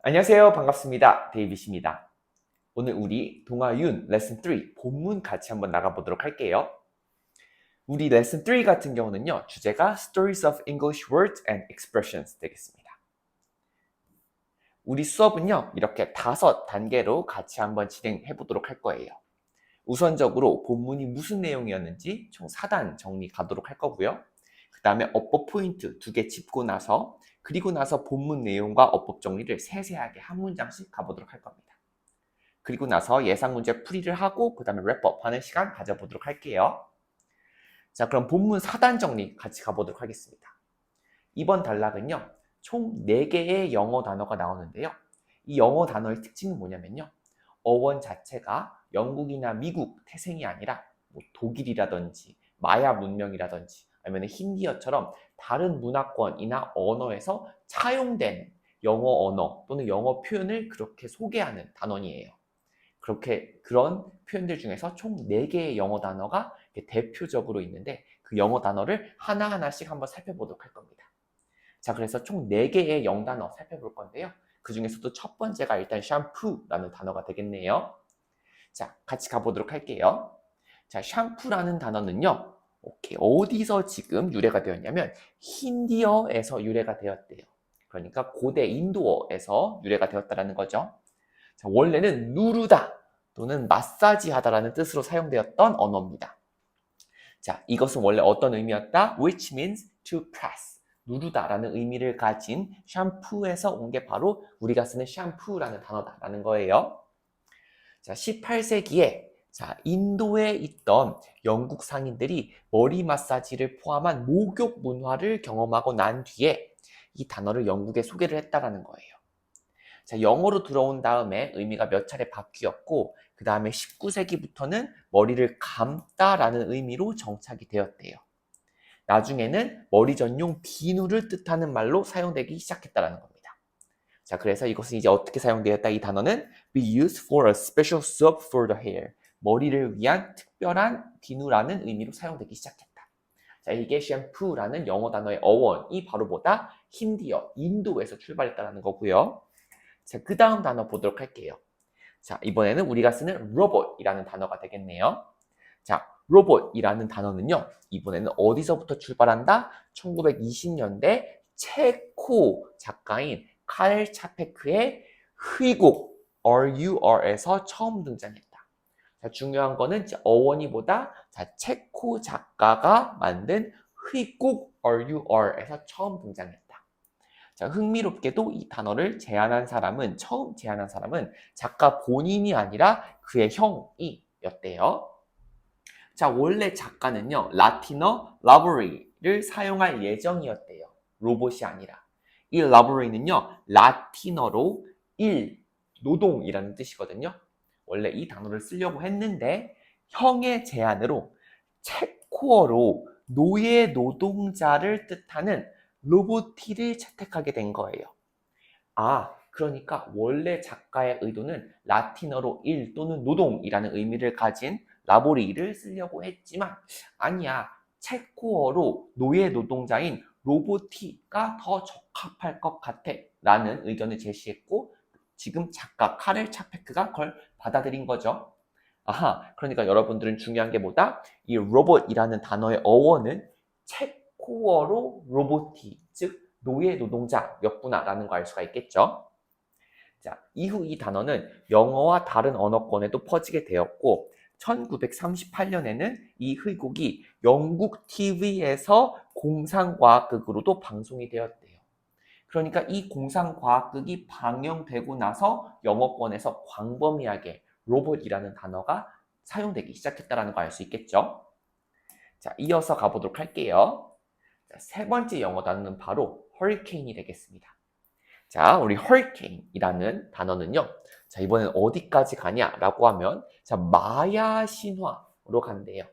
안녕하세요. 반갑습니다. 데이빗입니다. 오늘 우리 동아윤 레슨 3 본문 같이 한번 나가보도록 할게요. 우리 레슨 3 같은 경우는요. 주제가 Stories of English Words and Expressions 되겠습니다. 우리 수업은요. 이렇게 5단계로 같이 한번 진행해 보도록 할 거예요. 우선적으로 본문이 무슨 내용이었는지 총 4단 정리 가도록 할 거고요. 그 다음에 어법 포인트 2개 짚고 나서 그리고 나서 본문 내용과 어법 정리를 세세하게 한 문장씩 가보도록 할 겁니다. 그리고 나서 예상 문제 풀이를 하고 그 다음에 랩업 하는 시간 가져보도록 할게요. 자, 그럼 본문 4단 정리 같이 가보도록 하겠습니다. 이번 단락은요. 총 4개의 영어 단어가 나오는데요. 이 영어 단어의 특징은 뭐냐면요. 어원 자체가 영국이나 미국 태생이 아니라 뭐 독일이라든지 마야 문명이라든지 아니면 힌디어처럼 다른 문화권이나 언어에서 차용된 영어 언어 또는 영어 표현을 그렇게 소개하는 단원이에요. 그렇게 그런 표현들 중에서 총 4개의 영어 단어가 대표적으로 있는데 그 영어 단어를 하나하나씩 한번 살펴보도록 할 겁니다. 자, 그래서 총 4개의 영단어 살펴볼 건데요. 그 중에서도 첫 번째가 일단 샴푸라는 단어가 되겠네요. 자, 같이 가보도록 할게요. 자, 샴푸라는 단어는요. 오케이, 어디서 지금 유래가 되었냐면 힌디어에서 유래가 되었대요. 그러니까 고대 인도어에서 유래가 되었다는 거죠. 자, 원래는 누르다 또는 마사지하다라는 뜻으로 사용되었던 언어입니다. 자, 이것은 원래 어떤 의미였다? Which means to press. 누르다라는 의미를 가진 샴푸에서 온 게 바로 우리가 쓰는 샴푸라는 단어다라는 거예요. 자, 18세기에 인도에 있던 영국 상인들이 머리 마사지를 포함한 목욕 문화를 경험하고 난 뒤에 이 단어를 영국에 소개를 했다라는 거예요. 자, 영어로 들어온 다음에 의미가 몇 차례 바뀌었고 그 다음에 19세기부터는 머리를 감다라는 의미로 정착이 되었대요. 나중에는 머리 전용 비누를 뜻하는 말로 사용되기 시작했다는 겁니다. 자, 그래서 이것은 이제 어떻게 사용되었다? 이 단어는 be used for a special soap for the hair. 머리를 위한 특별한 비누라는 의미로 사용되기 시작했다. 자, 이게 샴푸라는 영어 단어의 어원이 바로 뭐다? 힌디어, 인도에서 출발했다는 거고요. 자, 그 다음 단어 보도록 할게요. 자, 이번에는 우리가 쓰는 로봇이라는 단어가 되겠네요. 자, 로봇이라는 단어는요. 이번에는 어디서부터 출발한다? 1920년대 체코 작가인 칼 차페크의 회곡 RUR에서 처음 등장했다. 자, 중요한 거는 어원이 보다 체코 작가가 만든 회곡 RUR에서 처음 등장했다. 자, 흥미롭게도 이 단어를 처음 제안한 사람은 작가 본인이 아니라 그의 형이었대요. 자, 원래 작가는요, 라틴어 라보레이를 사용할 예정이었대요. 로봇이 아니라. 이 라보레이는요, 라틴어로 노동이라는 뜻이거든요. 원래 이 단어를 쓰려고 했는데, 형의 제안으로 체코어로 노예 노동자를 뜻하는 로보티를 채택하게 된 거예요. 그러니까 원래 작가의 의도는 라틴어로 일 또는 노동이라는 의미를 가진 라보리를 쓰려고 했지만 아니야, 체코어로 노예 노동자인 로보티가 더 적합할 것 같아 라는 의견을 제시했고 지금 작가 카렐 차페크가 그걸 받아들인 거죠. 그러니까 여러분들은 중요한 게 뭐다? 이 로봇이라는 단어의 어원은 체코어로 로보티, 즉 노예 노동자였구나라는 걸 알 수가 있겠죠. 자, 이후 이 단어는 영어와 다른 언어권에도 퍼지게 되었고 1938년에는 이 회곡이 영국 TV에서 공상과학극으로도 방송이 되었대요. 그러니까 이 공상과학극이 방영되고 나서 영어권에서 광범위하게 로봇이라는 단어가 사용되기 시작했다는 걸 알 수 있겠죠. 자, 이어서 가보도록 할게요. 자, 세 번째 영어 단어는 바로 허리케인이 되겠습니다. 자, 우리 hurricane이라는 단어는요. 자, 이번엔 어디까지 가냐라고 하면 마야 신화로 간대요.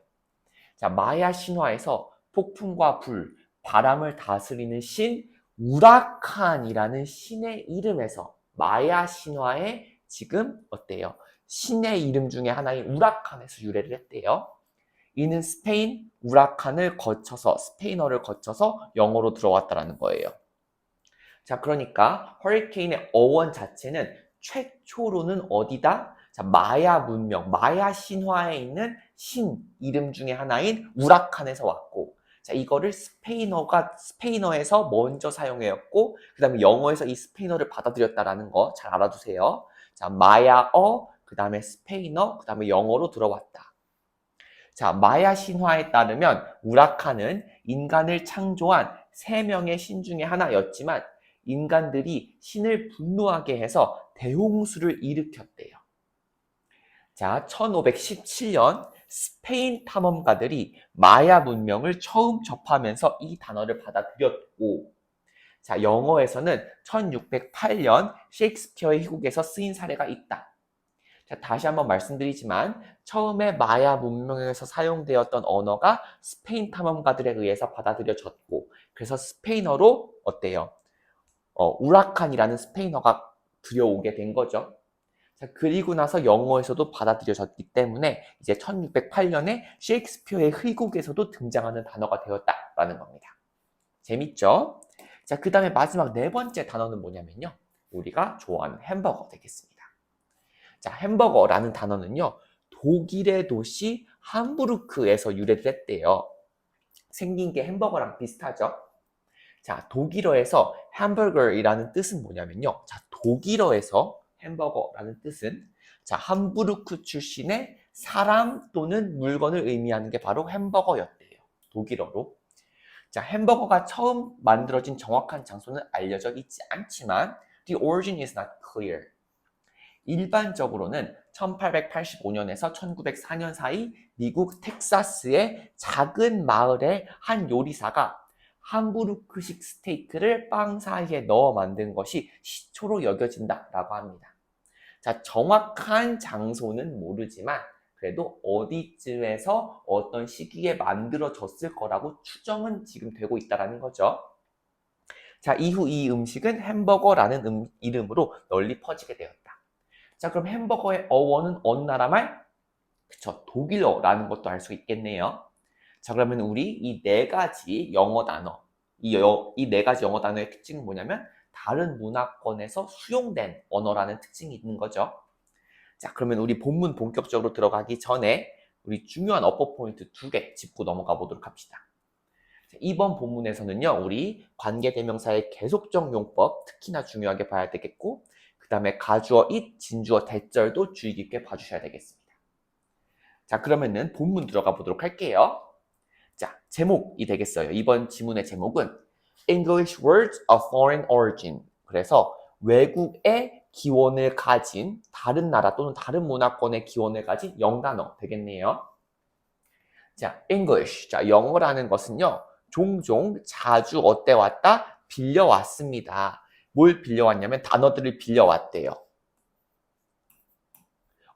자, 마야 신화에서 폭풍과 불, 바람을 다스리는 신 우라칸이라는 신의 이름에서 마야 신화에 지금 어때요? 신의 이름 중에 하나인 우라칸에서 유래를 했대요. 이는 스페인 우라칸을 거쳐서 스페인어를 거쳐서 영어로 들어왔다라는 거예요. 자, 그러니까 허리케인의 어원 자체는 최초로는 어디다? 자, 마야 문명, 마야 신화에 있는 신 이름 중에 하나인 우라칸에서 왔고, 자, 이거를 스페인어에서 먼저 사용해왔고, 그 다음에 영어에서 이 스페인어를 받아들였다라는 거 잘 알아두세요. 자, 마야어, 그 다음에 스페인어, 그 다음에 영어로 들어왔다. 자, 마야 신화에 따르면 우라칸은 인간을 창조한 3명의 신 중에 하나였지만 인간들이 신을 분노하게 해서 대홍수를 일으켰대요. 자, 1517년 스페인 탐험가들이 마야 문명을 처음 접하면서 이 단어를 받아들였고, 자, 영어에서는 1608년 셰익스피어의 희곡에서 쓰인 사례가 있다. 자, 다시 한번 말씀드리지만 처음에 마야 문명에서 사용되었던 언어가 스페인 탐험가들에 의해서 받아들여졌고, 그래서 스페인어로 어때요? 우라칸이라는 스페인어가 들여오게 된 거죠. 자, 그리고 나서 영어에서도 받아들여졌기 때문에 이제 1608년에 셰익스피어의 희곡에서도 등장하는 단어가 되었다라는 겁니다. 재밌죠? 자, 그 다음에 마지막 4번째 단어는 뭐냐면요. 우리가 좋아하는 햄버거 되겠습니다. 자, 햄버거라는 단어는요. 독일의 도시 함부르크에서 유래를 했대요. 생긴 게 햄버거랑 비슷하죠? 자, 독일어에서 햄버거이라는 뜻은 뭐냐면요. 자, 독일어에서 햄버거라는 뜻은 자, 함부르크 출신의 사람 또는 물건을 의미하는 게 바로 햄버거였대요. 독일어로. 자, 햄버거가 처음 만들어진 정확한 장소는 알려져 있지 않지만 the origin is not clear. 일반적으로는 1885년에서 1904년 사이 미국 텍사스의 작은 마을의 한 요리사가 함부르크식 스테이크를 빵 사이에 넣어 만든 것이 시초로 여겨진다라고 합니다. 자, 정확한 장소는 모르지만 그래도 어디쯤에서 어떤 시기에 만들어졌을 거라고 추정은 지금 되고 있다는 거죠. 자, 이후 이 음식은 햄버거라는 이름으로 널리 퍼지게 되었다. 자, 그럼 햄버거의 어원은 어느 나라 말? 그쵸, 독일어라는 것도 알 수 있겠네요. 자, 그러면 우리 이 4가지 영어 단어, 이 4가지 영어 단어의 특징은 뭐냐면 다른 문화권에서 수용된 언어라는 특징이 있는 거죠. 자, 그러면 우리 본문 본격적으로 들어가기 전에 우리 중요한 어퍼 포인트 2개 짚고 넘어가 보도록 합시다. 자, 이번 본문에서는요, 우리 관계대명사의 계속적 용법 특히나 중요하게 봐야 되겠고, 그 다음에 가주어 it, 진주어 대절도 주의 깊게 봐주셔야 되겠습니다. 자, 그러면은 본문 들어가 보도록 할게요. 자, 제목이 되겠어요. 이번 지문의 제목은 English words of foreign origin. 그래서 외국의 기원을 가진 다른 나라 또는 다른 문화권의 기원을 가진 영단어 되겠네요. 자, English. 자, 영어라는 것은요. 종종 자주 어때 왔다? 빌려왔습니다. 뭘 빌려왔냐면 단어들을 빌려왔대요.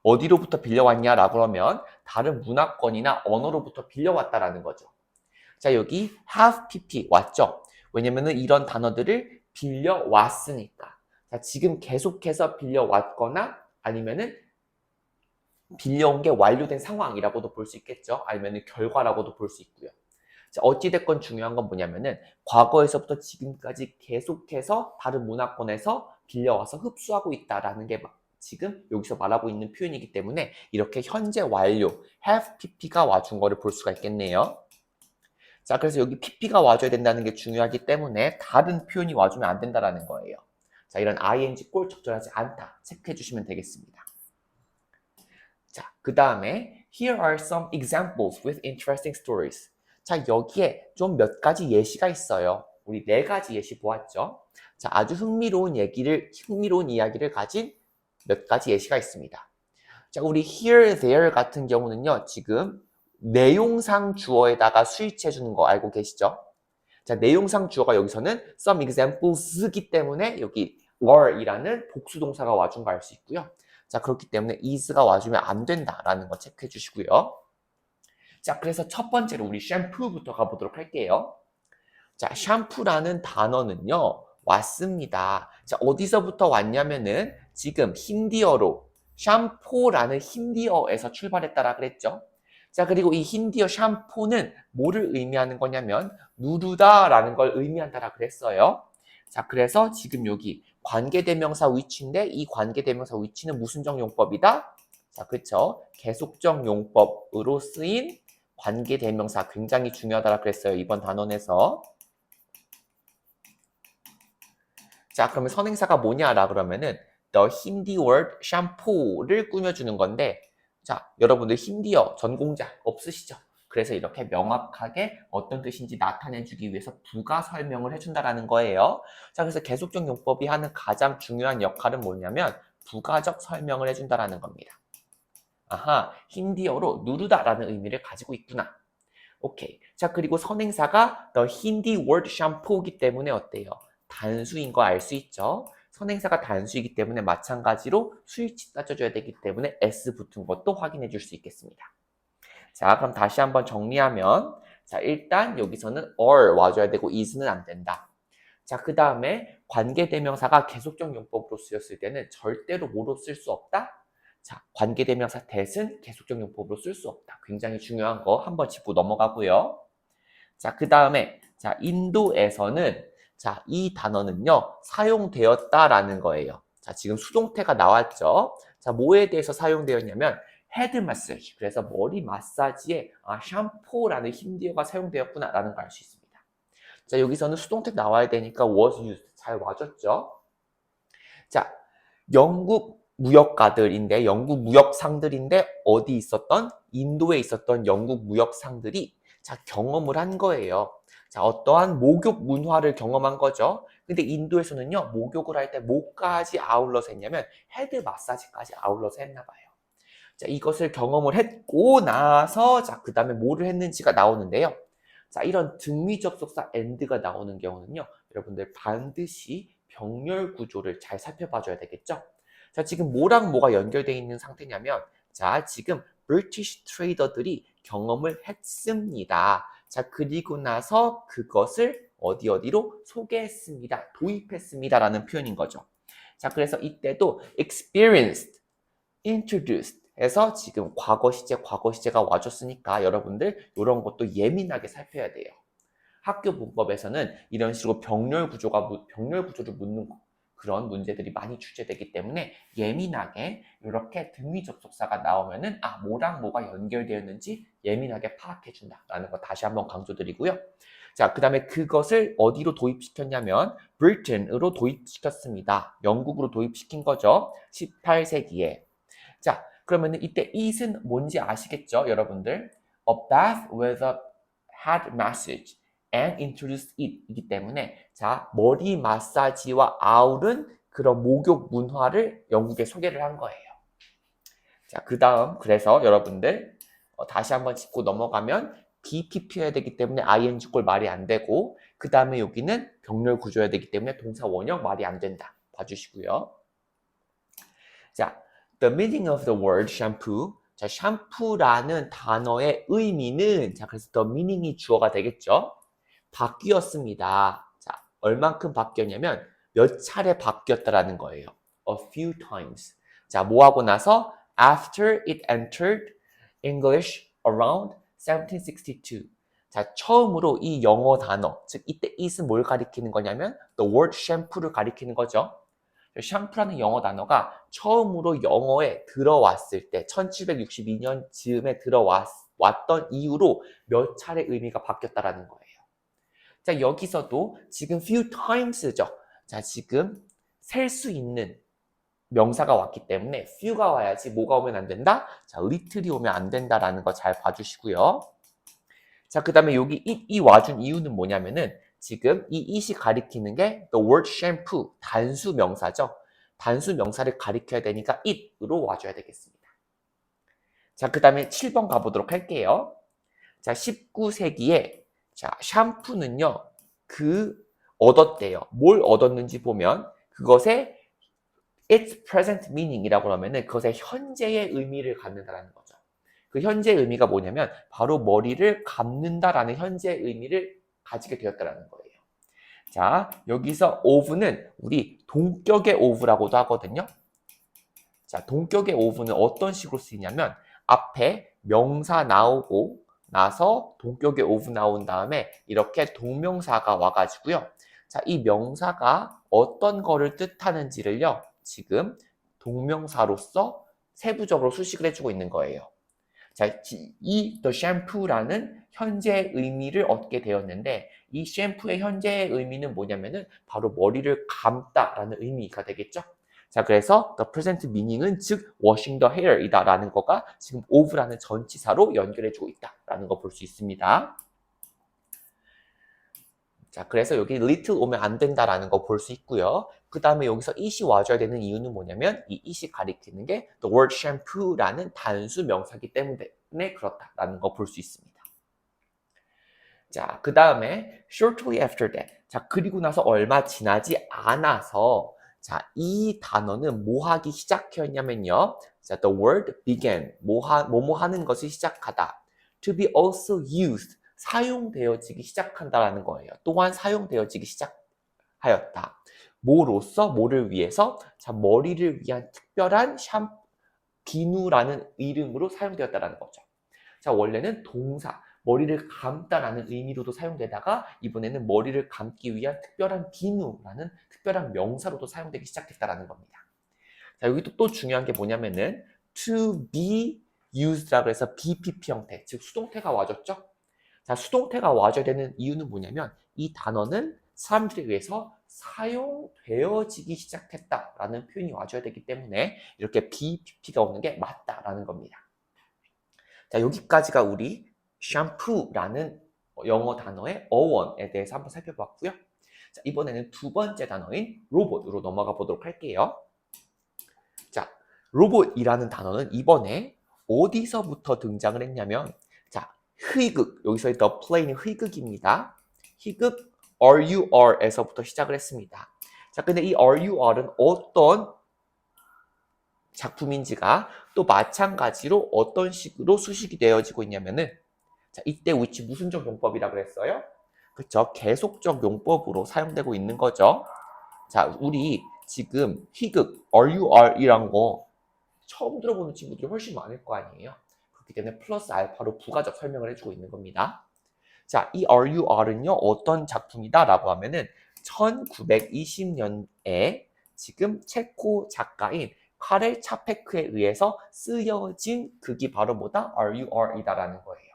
어디로부터 빌려왔냐라고 하면 다른 문화권이나 언어로부터 빌려왔다라는 거죠. 자, 여기 have pp 왔죠? 왜냐면은 이런 단어들을 빌려왔으니까. 자, 지금 계속해서 빌려왔거나 아니면은 빌려온 게 완료된 상황이라고도 볼 수 있겠죠? 아니면은 결과라고도 볼 수 있고요. 자, 어찌됐건 중요한 건 뭐냐면은 과거에서부터 지금까지 계속해서 다른 문화권에서 빌려와서 흡수하고 있다라는 게 지금 여기서 말하고 있는 표현이기 때문에 이렇게 현재 완료, have pp가 와준 거를 볼 수가 있겠네요. 자, 그래서 여기 pp가 와줘야 된다는 게 중요하기 때문에 다른 표현이 와주면 안 된다라는 거예요. 자, 이런 ing 꼴 적절하지 않다 체크해 주시면 되겠습니다. 자, 그 다음에 Here are some examples with interesting stories. 자, 여기에 좀 몇 가지 예시가 있어요. 우리 4가지 예시 보았죠? 자, 아주 흥미로운 이야기를 가진 몇 가지 예시가 있습니다. 자, 우리 here, there 같은 경우는요, 지금 내용상 주어에다가 스위치해 주는 거 알고 계시죠? 자, 내용상 주어가 여기서는 some examples이기 때문에 여기 were이라는 복수 동사가 와준 거 알 수 있고요. 자, 그렇기 때문에 is가 와주면 안 된다라는 거 체크해 주시고요. 자, 그래서 첫 번째로 우리 샴푸부터 가보도록 할게요. 자, 샴푸라는 단어는요, 왔습니다. 자, 어디서부터 왔냐면은 지금 힌디어로 샴포라는 힌디어에서 출발했다라 그랬죠. 자, 그리고 이 힌디어 샴포는 뭐를 의미하는 거냐면 누르다라는 걸 의미한다라 그랬어요. 자, 그래서 지금 여기 관계대명사 위치인데 이 관계대명사 위치는 무슨 정용법이다? 자, 그쵸? 계속적 용법으로 쓰인 관계대명사 굉장히 중요하다고 그랬어요. 이번 단원에서. 자, 그러면 선행사가 뭐냐라 그러면은 the Hindi word shampoo를 꾸며주는 건데 자, 여러분들 힌디어 전공자 없으시죠? 그래서 이렇게 명확하게 어떤 뜻인지 나타내주기 위해서 부가 설명을 해준다라는 거예요. 자, 그래서 계속적 용법이 하는 가장 중요한 역할은 뭐냐면 부가적 설명을 해준다라는 겁니다. 아하, 힌디어로 누르다라는 의미를 가지고 있구나. 오케이. 자, 그리고 선행사가 the Hindi word shampoo이기 때문에 어때요? 단수인 거 알 수 있죠? 선행사가 단수이기 때문에 마찬가지로 수일치 따져줘야 되기 때문에 S 붙은 것도 확인해 줄 수 있겠습니다. 자, 그럼 다시 한번 정리하면 자, 일단 여기서는 or 와줘야 되고 is는 안 된다. 자, 그 다음에 관계대명사가 계속적 용법으로 쓰였을 때는 절대로 뭐로 쓸 수 없다? 자, 관계대명사 that은 계속적 용법으로 쓸 수 없다. 굉장히 중요한 거 한번 짚고 넘어가고요. 자, 그 다음에 자, 인도에서는 자, 이 단어는요, 사용되었다라는 거예요. 자, 지금 수동태가 나왔죠? 자, 뭐에 대해서 사용되었냐면 헤드 마사지. 그래서 머리 마사지에 샴푸라는 힌디어가 사용되었구나라는 걸 알 수 있습니다. 자, 여기서는 수동태 나와야 되니까 was used 잘 와줬죠? 자, 영국 무역가들인데 영국 무역상들인데 어디 있었던? 인도에 있었던 영국 무역상들이 자, 경험을 한 거예요. 자, 어떠한 목욕 문화를 경험한 거죠. 근데 인도에서는요, 목욕을 할 때 뭐까지 아울러서 했냐면 헤드 마사지까지 아울러서 했나 봐요. 자, 이것을 경험을 했고 나서 자, 그 다음에 뭐를 했는지가 나오는데요. 자, 이런 등위 접속사 and가 나오는 경우는요, 여러분들 반드시 병렬 구조를 잘 살펴봐 줘야 되겠죠? 자, 지금 뭐랑 뭐가 연결되어 있는 상태냐면, 자, 지금 브리티시 트레이더들이 경험을 했습니다. 자, 그리고 나서 그것을 어디로 소개했습니다. 도입했습니다. 라는 표현인 거죠. 자, 그래서 이때도 experienced, introduced 해서 지금 과거 시제가 와줬으니까 여러분들 이런 것도 예민하게 살펴야 돼요. 학교 문법에서는 이런 식으로 병렬 구조를 묻는 그런 문제들이 많이 출제되기 때문에 예민하게 이렇게 등위 접속사가 나오면은 뭐랑 뭐가 연결되었는지 예민하게 파악해 준다라는 거 다시 한번 강조드리고요. 자, 그 다음에 그것을 어디로 도입시켰냐면 Britain으로 도입시켰습니다. 영국으로 도입시킨 거죠. 18세기에. 자, 그러면 이때 it은 뭔지 아시겠죠, 여러분들? A bath with a head massage and introduced it 이기 때문에 자, 머리 마사지와 아우른 그런 목욕 문화를 영국에 소개를 한 거예요. 자, 그 다음 그래서 여러분들 다시 한번 짚고 넘어가면 BPP여야 되기 때문에 ing 꼴 말이 안 되고 그 다음에 여기는 병렬 구조여야 되기 때문에 동사 원형 말이 안 된다. 봐주시고요. 자, the meaning of the word shampoo. 자, 샴푸라는 단어의 의미는 자, 그래서 the meaning이 주어가 되겠죠. 바뀌었습니다. 자, 얼만큼 바뀌었냐면 몇 차례 바뀌었다라는 거예요. A few times. 자, 뭐 하고 나서 after it entered English around 1762. 자, 처음으로 이 영어 단어, 즉 이때 it은 뭘 가리키는 거냐면 the word shampoo를 가리키는 거죠. 샴푸라는 영어 단어가 처음으로 영어에 들어왔을 때 1762년 즈음에 들어왔던 이후로 몇 차례 의미가 바뀌었다라는 거예요. 자, 여기서도 지금 few times죠. 자, 지금 셀 수 있는 명사가 왔기 때문에 few가 와야지 뭐가 오면 안 된다? 자, little이 오면 안 된다라는 거 잘 봐주시고요. 자, 그 다음에 여기 it이 와준 이유는 뭐냐면은 지금 이 it이 가리키는 게 the word shampoo, 단수 명사죠. 단수 명사를 가리켜야 되니까 it으로 와줘야 되겠습니다. 자, 그 다음에 7번 가보도록 할게요. 자, 19세기에 자, 샴푸는요, 얻었대요. 뭘 얻었는지 보면 그것의 its present meaning이라고 하면은 그것의 현재의 의미를 갖는다라는 거죠. 그 현재의 의미가 뭐냐면 바로 머리를 감는다라는 현재의 의미를 가지게 되었다라는 거예요. 자, 여기서 of는 우리 동격의 of라고도 하거든요. 자, 동격의 of는 어떤 식으로 쓰이냐면 앞에 명사 나오고 나서 동격의 of 나온 다음에 이렇게 동명사가 와가지고요. 자, 이 명사가 어떤 거를 뜻하는지를요, 지금 동명사로서 세부적으로 수식을 해주고 있는 거예요. 자, 이 the shampoo라는 현재 의미를 얻게 되었는데, 이 샴푸의 현재 의미는 뭐냐면은 바로 머리를 감다라는 의미가 되겠죠. 자, 그래서 the present meaning은 즉 washing the hair이다 라는 거가 지금 of라는 전치사로 연결해주고 있다 라는 거 볼 수 있습니다. 자, 그래서 여기 little 오면 안 된다라는 거 볼 수 있고요. 그 다음에 여기서 it이 와줘야 되는 이유는 뭐냐면 이 it이 가리키는 게 the word shampoo라는 단수 명사기 때문에 그렇다라는 거 볼 수 있습니다. 자, 그 다음에 shortly after that. 자, 그리고 나서 얼마 지나지 않아서 자, 이 단어는 뭐 하기 시작했냐면요. 자, the word began. 뭐뭐 하는 것을 시작하다. to be also used. 사용되어지기 시작한다라는 거예요. 또한 사용되어지기 시작하였다. 뭐로써? 뭐를 위해서? 자, 머리를 위한 특별한 비누라는 이름으로 사용되었다라는 거죠. 자, 원래는 동사, 머리를 감다라는 의미로도 사용되다가 이번에는 머리를 감기 위한 특별한 비누라는 특별한 명사로도 사용되기 시작했다라는 겁니다. 자, 여기 또 중요한 게 뭐냐면은 to be used라고 해서 BPP 형태, 즉 수동태가 와줬죠? 자, 수동태가 와줘야 되는 이유는 뭐냐면 이 단어는 사람들에 의해서 사용되어지기 시작했다라는 표현이 와줘야 되기 때문에 이렇게 BPP가 오는 게 맞다라는 겁니다. 자, 여기까지가 우리 샴푸라는 영어 단어의 어원에 대해서 한번 살펴봤고요. 자, 이번에는 두 번째 단어인 로봇으로 넘어가 보도록 할게요. 자, 로봇이라는 단어는 이번에 어디서부터 등장을 했냐면 자, 희극, 여기서 the play는 희극입니다. 희극 RUR에서부터 시작을 했습니다. 자, 근데 이 RUR은 어떤 작품인지가 또 마찬가지로 어떤 식으로 수식이 되어지고 있냐면은 자, 이때 which 무슨적 용법이라 그랬어요? 그쵸? 계속적 용법으로 사용되고 있는 거죠. 자, 우리 지금 희극, RUR이란 거 처음 들어보는 친구들이 훨씬 많을 거 아니에요? 그렇기 때문에 플러스 알파로 부가적 설명을 해주고 있는 겁니다. 자, 이 RUR은요, 어떤 작품이다? 라고 하면은 1920년에 지금 체코 작가인 카렐 차페크에 의해서 쓰여진 극이 바로 뭐다? RUR이다라는 거예요.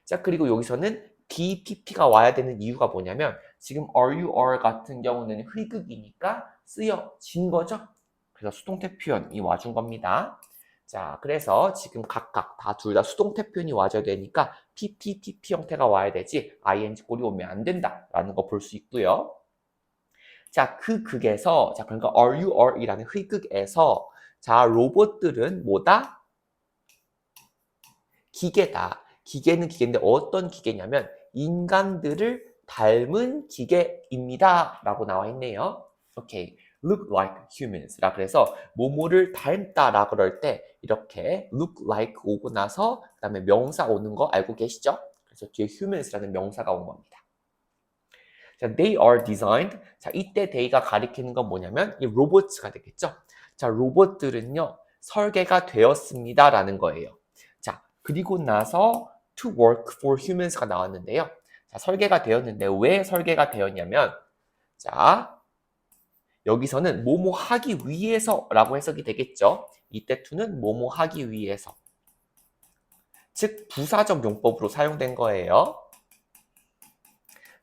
자, 그리고 여기서는 BPP가 와야 되는 이유가 뭐냐면 지금 RUR 같은 경우는 희극이니까 쓰여진 거죠. 그래서 수동태 표현이 와준 겁니다. 자, 그래서 지금 각각 다 둘 다 수동태 표현이 와줘야 되니까 PPPP 형태가 와야 되지 ing 꼴이 오면 안 된다라는 거 볼 수 있고요. 자, 그 극에서 자, 그러니까 RUR이라는 희극에서 자, 로봇들은 뭐다? 기계다. 기계는 기계인데 어떤 기계냐면 인간들을 닮은 기계입니다. 라고 나와 있네요. 오케이. look like humans 라 그래서 뭐뭐를 닮다 라 그럴 때 이렇게 look like 오고 나서 그 다음에 명사 오는 거 알고 계시죠? 그래서 뒤에 humans라는 명사가 온 겁니다. 자, they are designed. 자, 이때 they가 가리키는 건 뭐냐면 이 로봇가 되겠죠? 자, 로봇들은요 설계가 되었습니다 라는 거예요. 자, 그리고 나서 to work for humans가 나왔는데요. 자, 설계가 되었는데 왜 설계가 되었냐면 자, 여기서는 뭐뭐 하기 위해서라고 해석이 되겠죠. 이때 to는 뭐뭐 하기 위해서. 즉 부사적 용법으로 사용된 거예요.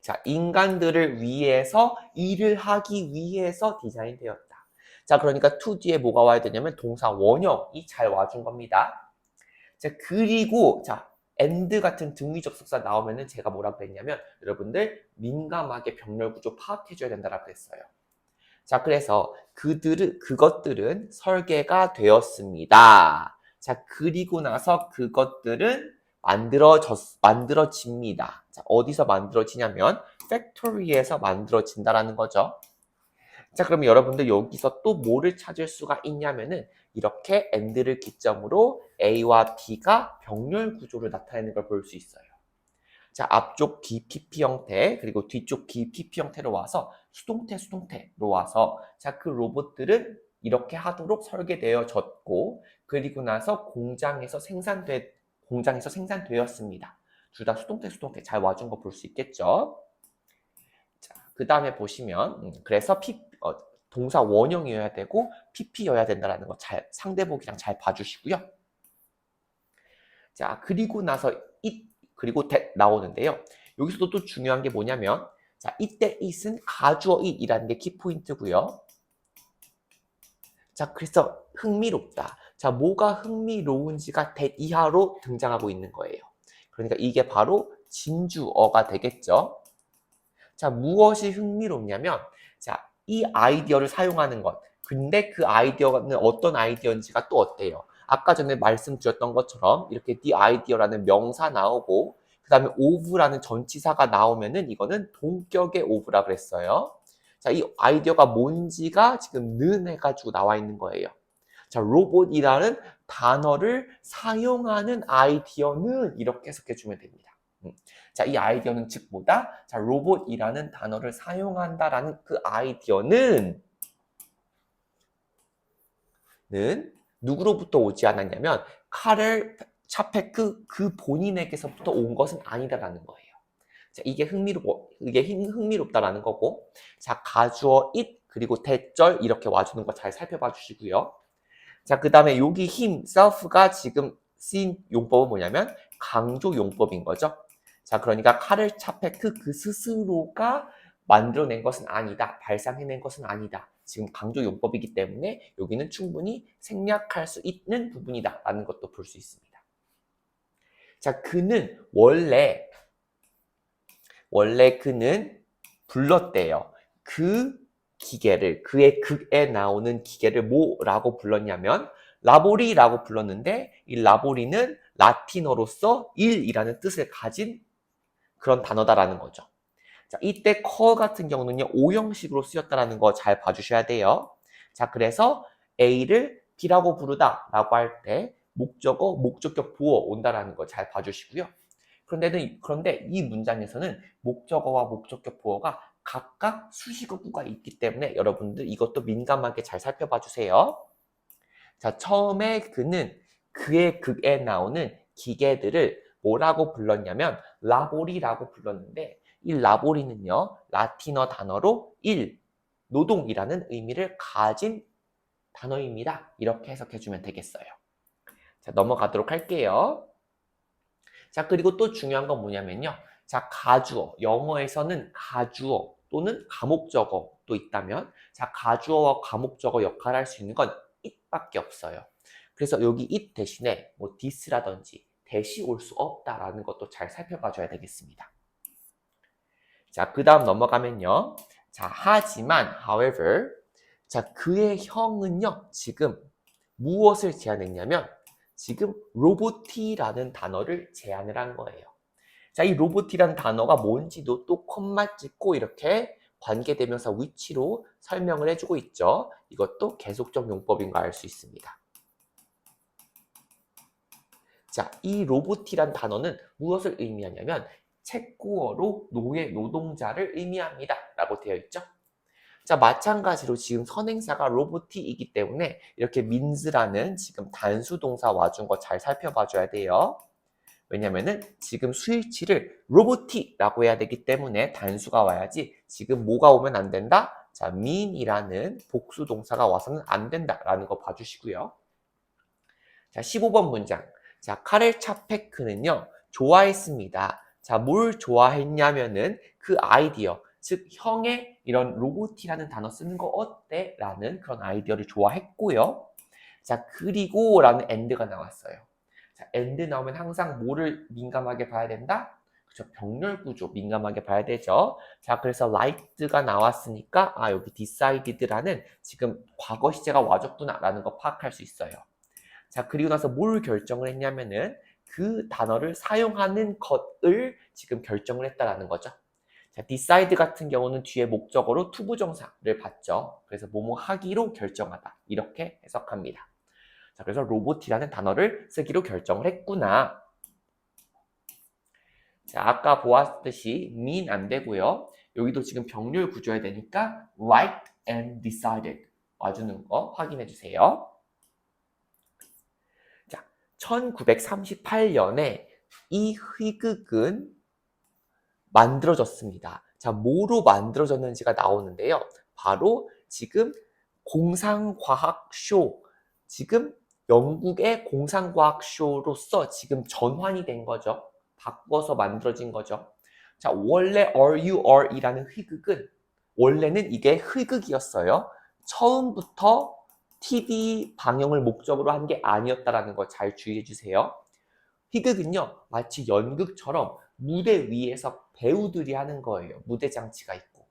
자, 인간들을 위해서 일을 하기 위해서 디자인되었다. 자, 그러니까 to 뒤에 뭐가 와야 되냐면 동사 원형이 잘 와준 겁니다. 자, 그리고 자, and 같은 등위접속사 나오면은 제가 뭐라고 그랬냐면 여러분들 민감하게 병렬 구조 파악해줘야 된다라고 했어요. 자, 그래서 그것들은 설계가 되었습니다. 자, 그리고 나서 그것들은 만들어집니다. 자, 어디서 만들어지냐면 팩토리에서 만들어진다라는 거죠. 자, 그러면 여러분들 여기서 또 뭐를 찾을 수가 있냐면은 이렇게 and를 기점으로 A와 B가 병렬 구조를 나타내는 걸 볼 수 있어요. 자, 앞쪽 BPP 형태 그리고 뒤쪽 BPP 형태로 와서 수동태로 와서 자, 그 로봇들은 이렇게 하도록 설계되어졌고 그리고 나서 공장에서 생산되었습니다. 둘 다 수동태 잘 와준 거 볼 수 있겠죠? 자, 그 다음에 보시면 그래서 동사 원형이어야 되고 PP여야 된다는 거 상대복이랑 잘 봐주시고요. 자, 그리고 나서 it 그리고 that 나오는데요. 여기서도 또 중요한 게 뭐냐면 자, 이때 it은 가주어 it이라는 게 키포인트고요. 자, 그래서 흥미롭다. 자, 뭐가 흥미로운지가 that 이하로 등장하고 있는 거예요. 그러니까 이게 바로 진주어가 되겠죠. 자, 무엇이 흥미롭냐면 자, 이 아이디어를 사용하는 것. 근데 그 아이디어는 어떤 아이디어인지가 또 어때요? 아까 전에 말씀드렸던 것처럼 이렇게 the idea라는 명사 나오고 그 다음에 of라는 전치사가 나오면은 이거는 동격의 of라 그랬어요. 자, 이 아이디어가 뭔지가 지금 는 해가지고 나와 있는 거예요. 자, 로봇이라는 단어를 사용하는 아이디어는 이렇게 해석해 주면 됩니다. 자, 이 아이디어는 즉 뭐다? 자, 로봇이라는 단어를 사용한다라는 그 아이디어는 누구로부터 오지 않았냐면 카렐 차페크 그 본인에게서부터 온 것은 아니다라는 거예요. 자, 이게 흥미롭다라는 거고, 자, 가주어 it 그리고 대절 이렇게 와주는 거 잘 살펴봐 주시고요. 자, 그 다음에 여기 힘, self가 지금 쓰인 용법은 뭐냐면 강조 용법인 거죠. 자, 그러니까 카를 차페크 그 스스로가 만들어낸 것은 아니다. 발상해낸 것은 아니다. 지금 강조 용법이기 때문에 여기는 충분히 생략할 수 있는 부분이다. 라는 것도 볼 수 있습니다. 자, 그는 원래 그는 불렀대요. 그 기계를, 그의 극에 나오는 기계를 뭐라고 불렀냐면 라보리라고 불렀는데 이 라보리는 라틴어로서 일이라는 뜻을 가진 그런 단어다라는 거죠. 자, 이때 call 같은 경우는요, 오형식으로 쓰였다라는 거 잘 봐주셔야 돼요. 자, 그래서 A를 B라고 부르다라고 할 때 목적어, 목적격 보어 온다라는 거 잘 봐주시고요. 그런데 이 문장에서는 목적어와 목적격 보어가 각각 수식어구가 있기 때문에 여러분들 이것도 민감하게 잘 살펴봐 주세요. 자, 처음에 그는 그의 극에 나오는 기계들을 뭐라고 불렀냐면 라보리라고 불렀는데 이 라보리는요, 라틴어 단어로 노동이라는 의미를 가진 단어입니다. 이렇게 해석해 주면 되겠어요. 자, 넘어가도록 할게요. 자, 그리고 또 중요한 건 뭐냐면요. 자, 가주어. 영어에서는 가주어 또는 가목적어도 있다면 자, 가주어와 가목적어 역할을 할 수 있는 건 it밖에 없어요. 그래서 여기 it 대신에 뭐 this라든지 대시 올 수 없다라는 것도 잘 살펴봐 줘야 되겠습니다. 자, 그 다음 넘어가면요. 자, 하지만 however 자, 그의 형은요. 지금 무엇을 제안했냐면 지금 로보티라는 단어를 제안을 한 거예요. 자, 이 로보티라는 단어가 뭔지도 또 콤마 찍고 이렇게 관계대명사 위치로 설명을 해주고 있죠. 이것도 계속적 용법인 거 알 수 있습니다. 자, 이 로보티란 단어는 무엇을 의미하냐면 체코어로 노동자를 의미합니다. 라고 되어 있죠. 자, 마찬가지로 지금 선행사가 로보티이기 때문에 이렇게 means라는 지금 단수 동사 와준 거 잘 살펴봐 줘야 돼요. 왜냐면은 지금 스위치를 로보티라고 해야 되기 때문에 단수가 와야지 지금 뭐가 오면 안 된다? 자, mean이라는 복수 동사가 와서는 안 된다라는 거 봐주시고요. 자, 15번 문장. 자, 카렐 차페크는요, 좋아했습니다. 자, 뭘 좋아했냐면은 그 아이디어, 즉, 형의 이런 로보티라는 단어 쓰는 거 어때? 라는 그런 아이디어를 좋아했고요. 자, 그리고 라는 end가 나왔어요. 자, end 나오면 항상 뭐를 민감하게 봐야 된다? 그렇죠. 병렬 구조 민감하게 봐야 되죠. 자, 그래서 like가 나왔으니까 아, 여기 decided라는 지금 과거 시제가 와줬구나라는 거 파악할 수 있어요. 자, 그리고 나서 뭘 결정을 했냐면은 그 단어를 사용하는 것을 지금 결정을 했다라는 거죠. 자, decide 같은 경우는 뒤에 목적어로 투부정사를 받죠. 그래서 뭐뭐 하기로 결정하다. 이렇게 해석합니다. 자, 그래서 로봇이라는 단어를 쓰기로 결정을 했구나. 자, 아까 보았듯이 mean 안 되고요. 여기도 지금 병렬 구조해야 되니까 like and decided 와주는 거 확인해 주세요. 자, 1938년에 이 희극은 만들어졌습니다. 자, 뭐로 만들어졌는지가 나오는데요. 바로 지금 공상과학쇼, 지금 영국의 공상과학쇼로서 지금 전환이 된 거죠. 바꿔서 만들어진 거죠. 자, 원래 RUR이라는 희극은 원래는 이게 희극이었어요. 처음부터 TV 방영을 목적으로 한 게 아니었다라는 거 잘 주의해 주세요. 희극은요, 마치 연극처럼 무대 위에서 배우들이 하는 거예요. 무대 장치가 있고.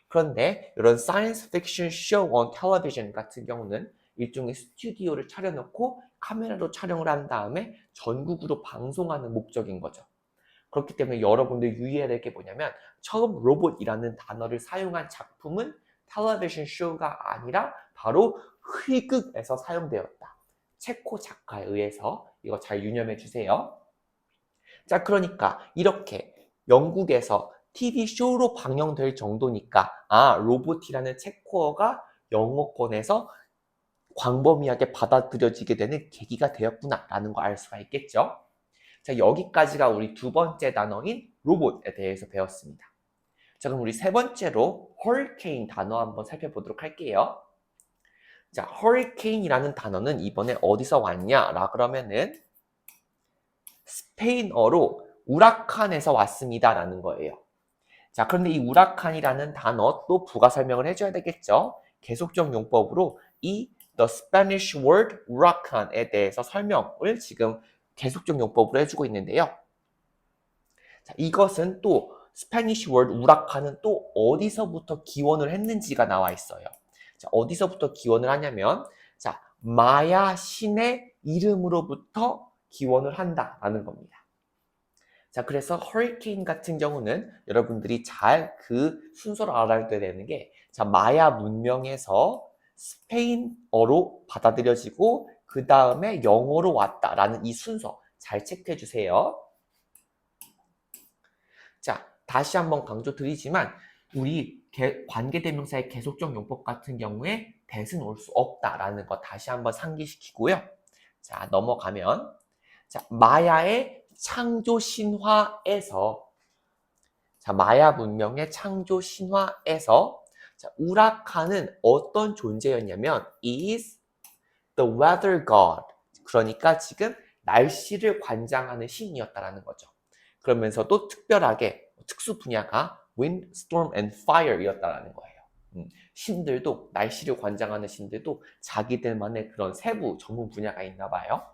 그런데 이런 science fiction show on television 같은 경우는 일종의 스튜디오를 차려놓고 카메라로 촬영을 한 다음에 전국으로 방송하는 목적인 거죠. 그렇기 때문에 여러분들 유의해야 될 게 뭐냐면 처음 로봇이라는 단어를 사용한 작품은 텔레비전 쇼가 아니라 바로 희극에서 사용되었다. 체코 작가에 의해서 이거 잘 유념해 주세요. 자, 그러니까 이렇게 영국에서 TV쇼로 방영될 정도니까 로봇이라는 체코어가 영어권에서 광범위하게 받아들여지게 되는 계기가 되었구나 라는 거 알 수가 있겠죠. 자, 여기까지가 우리 두 번째 단어인 로봇에 대해서 배웠습니다. 자, 그럼 우리 세 번째로 hurricane 단어 한번 살펴보도록 할게요. 자, hurricane이라는 단어는 이번에 어디서 왔냐라 그러면은 스페인어로 우라칸에서 왔습니다 라는 거예요. 자, 그런데 이 우라칸이라는 단어 또 부가 설명을 해줘야 되겠죠. 계속적 용법으로 이 the Spanish word huracan에 대해서 설명을 지금 계속적 용법으로 해주고 있는데요. 자, 이것은 또 스페니쉬 word 우라칸은 또 어디서부터 기원을 했는지가 나와 있어요. 자, 어디서부터 기원을 하냐면 자, 마야 신의 이름으로부터 기원을 한다라는 겁니다. 자, 그래서 허리케인 같은 경우는 여러분들이 잘 그 순서를 알아야 되는 게 자, 마야 문명에서 스페인어로 받아들여지고 그 다음에 영어로 왔다라는 이 순서 잘 체크해 주세요. 자, 다시 한번 강조 드리지만 우리 관계대명사의 계속적 용법 같은 경우에 that은 올 수 없다라는 거 다시 한번 상기시키고요. 자, 넘어가면 자, 마야의 창조 신화에서 자, 마야 문명의 창조 신화에서 자, 우라칸은 어떤 존재였냐면 is the weather god. 그러니까 지금 날씨를 관장하는 신이었다라는 거죠. 그러면서도 특별하게 특수 분야가 wind, storm and fire이었다라는 거예요. 신들도 날씨를 관장하는 신들도 자기들만의 그런 세부 전문 분야가 있나 봐요.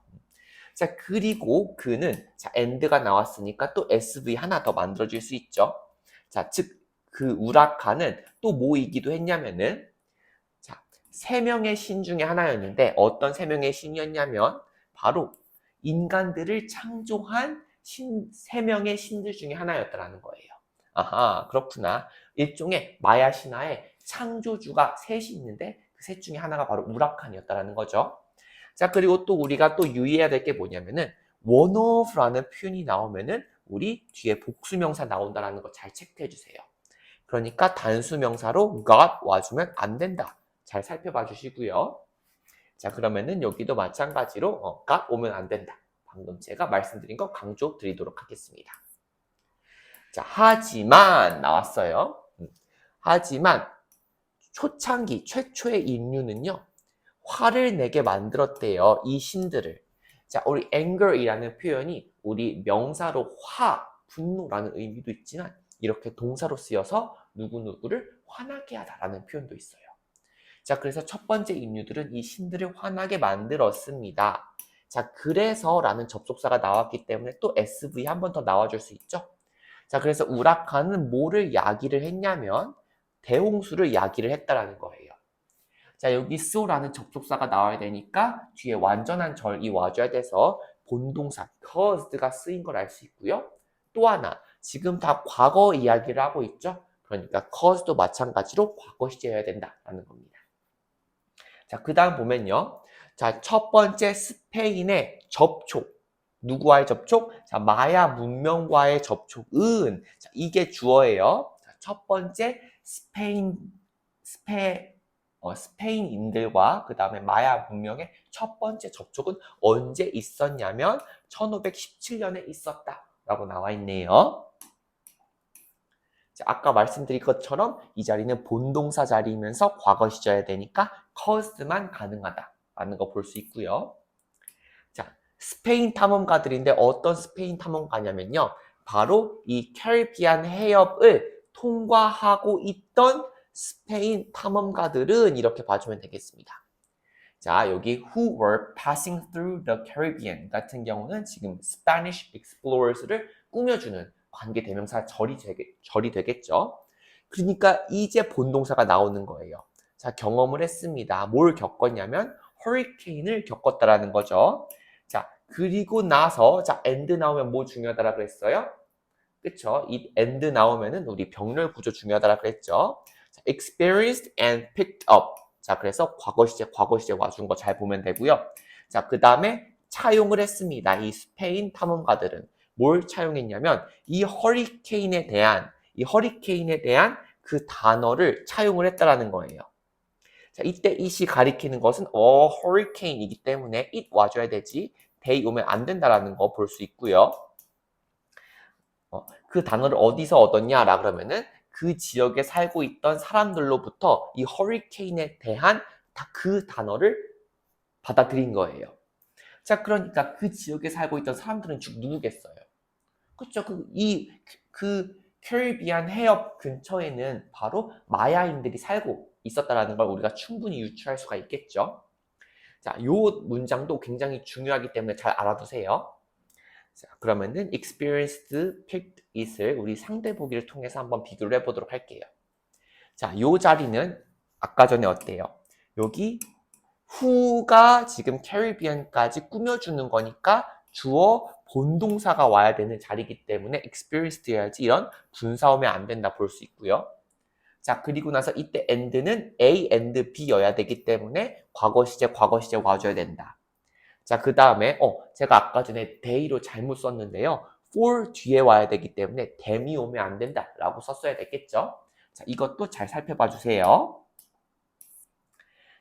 자, 그리고 그는 자, and가 나왔으니까 또 SV 하나 더 만들어줄 수 있죠. 자, 즉 그 우라카는 또 뭐이기도 했냐면은 자, 세 명의 신 중에 하나였는데 어떤 세 명의 신이었냐면 바로 인간들을 창조한 세 명의 신들 중에 하나였다라는 거예요. 아하, 그렇구나. 일종의 마야 신화에 창조주가 셋이 있는데 그 셋 중에 하나가 바로 우라칸이었다라는 거죠. 자, 그리고 또 우리가 또 유의해야 될 게 뭐냐면은 one of라는 표현이 나오면은 우리 뒤에 복수명사 나온다라는 거 잘 체크해 주세요. 그러니까 단수명사로 got 와주면 안 된다. 잘 살펴봐 주시고요. 자, 그러면은 여기도 마찬가지로 got 오면 안 된다. 방금 제가 말씀드린 거 강조 드리도록 하겠습니다. 자, 하지만 나왔어요. 하지만 초창기 최초의 인류는요. 화를 내게 만들었대요. 이 신들을. 자, 우리 anger이라는 표현이 우리 명사로 분노라는 의미도 있지만 이렇게 동사로 쓰여서 누구누구를 화나게 하다라는 표현도 있어요. 자, 그래서 첫 번째 인류들은 이 신들을 화나게 만들었습니다. 자, 그래서 라는 접속사가 나왔기 때문에 또 SV 한 번 더 나와줄 수 있죠. 자, 그래서 우라칸은 뭐를 야기를 했냐면 대홍수를 야기를 했다라는 거예요. 자, 여기 so라는 접속사가 나와야 되니까 뒤에 완전한 절이 와줘야 돼서 본동사 caused가 쓰인 걸 알 수 있고요. 또 하나, 지금 다 과거 이야기를 하고 있죠. 그러니까 cause도 마찬가지로 과거 시제여야 된다라는 겁니다. 자, 그 다음 보면요. 자, 첫 번째 스페인의 접촉. 누구와의 접촉? 자, 마야 문명과의 접촉은 자, 이게 주어예요. 자, 첫 번째 스페인인들과 그 다음에 마야 문명의 첫 번째 접촉은 언제 있었냐면 1517년에 있었다라고 나와 있네요. 자, 아까 말씀드린 것처럼 이 자리는 본동사 자리이면서 과거 시제여야 되니까 caused만 가능하다라는 거 볼 수 있고요. 자, 스페인 탐험가들인데 어떤 스페인 탐험가냐면요. 바로 이 캐리비안 해협을 통과하고 있던 스페인 탐험가들은 이렇게 봐주면 되겠습니다. 자, 여기 who were passing through the Caribbean 같은 경우는 지금 Spanish explorers를 꾸며주는 관계 대명사 절이 되겠죠. 그러니까 이제 본동사가 나오는 거예요. 자, 경험을 했습니다. 뭘 겪었냐면 허리케인을 겪었다라는 거죠. 자, 그리고 나서 자, and 나오면 뭐 중요하다라고 했어요? 그쵸? 이 and 나오면은 우리 병렬 구조 중요하다라고 그랬죠. 자, experienced and picked up. 자, 그래서 과거 시제 와준 거 잘 보면 되고요. 자, 그 다음에 차용을 했습니다. 이 스페인 탐험가들은 뭘 차용했냐면 이 허리케인에 대한 그 단어를 차용을 했다라는 거예요. 자, 이때 it이 가리키는 것은 hurricane이기 때문에 it 와줘야 되지 they 오면 안 된다라는 거 볼 수 있고요. 그 단어를 어디서 얻었냐라 그러면은 그 지역에 살고 있던 사람들로부터 이 허리케인에 대한 그 단어를 받아들인 거예요. 자, 그러니까 그 지역에 살고 있던 사람들은 즉 누구겠어요? 그렇죠. 그 캐리비안 해협 근처에는 바로 마야인들이 살고 있었다라는 걸 우리가 충분히 유추할 수가 있겠죠. 자, 요 문장도 굉장히 중요하기 때문에 잘 알아두세요. 자, 그러면은 experienced, picked it을 우리 상대 보기를 통해서 한번 비교를 해보도록 할게요. 자, 요 자리는 아까 전에 어때요? 여기 who가 지금 캐리비안까지 꾸며주는 거니까 주어 본동사가 와야 되는 자리이기 때문에 experienced 해야지 이런 분사 오면 안 된다 볼 수 있고요. 자, 그리고 나서 이때 and는 A and B여야 되기 때문에 과거 시제 와줘야 된다. 자, 그 다음에 제가 아까 전에 they로 잘못 썼는데요. for 뒤에 와야 되기 때문에 them이 오면 안 된다라고 썼어야 됐겠죠. 자, 이것도 잘 살펴봐 주세요.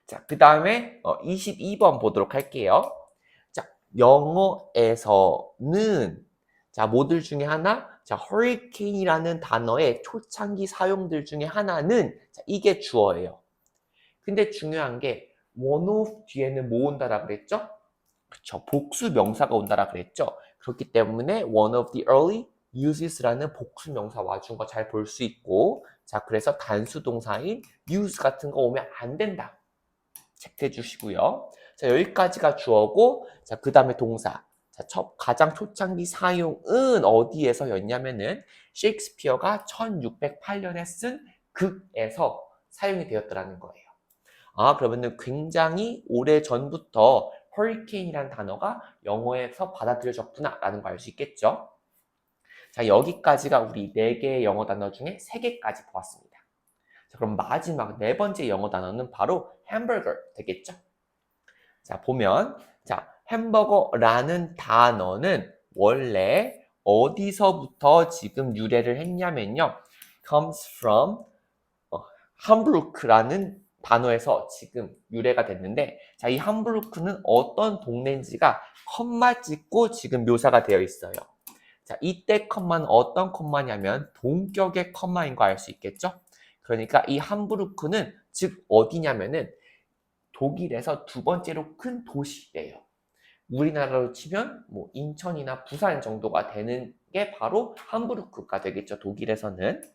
자, 그 다음에 22번 보도록 할게요. 자, 영어에서는 자, 뭐들 중에 하나? 자, hurricane이라는 단어의 초창기 사용들 중에 하나는 자, 이게 주어예요. 근데 중요한 게 one of 뒤에는 뭐 온다라 그랬죠? 그쵸. 복수 명사가 온다라 그랬죠. 그렇기 때문에 one of the early uses라는 복수 명사 와준 거 잘 볼 수 있고, 자, 그래서 단수 동사인 use 같은 거 오면 안 된다. 체크해 주시고요. 자, 여기까지가 주어고, 자, 그 다음에 동사. 자, 가장 초창기 사용은 어디에서였냐면은 셰익스피어가 1608년에 쓴 극에서 사용이 되었더라는 거예요. 아, 그러면은 굉장히 오래 전부터 허리케인이라는 단어가 영어에서 받아들여졌구나 라는 걸 알 수 있겠죠. 자, 여기까지가 우리 4개의 영어 단어 중에 3개까지 보았습니다. 자, 그럼 마지막 4번째 영어 단어는 바로 햄버거 되겠죠. 자, 보면 자, 햄버거라는 단어는 원래 어디서부터 지금 유래를 했냐면요. comes from 함부르크라는 단어에서 지금 유래가 됐는데, 자, 이 함부르크는 어떤 동네인지가 컴마 찍고 지금 묘사가 되어 있어요. 자, 이때 컴마는 어떤 컴마냐면 동격의 컴마인 거 알 수 있겠죠? 그러니까 이 함부르크는 즉 어디냐면은 독일에서 2번째로 큰 도시래요. 우리나라로 치면 뭐 인천이나 부산 정도가 되는 게 바로 함부르크가 되겠죠. 독일에서는.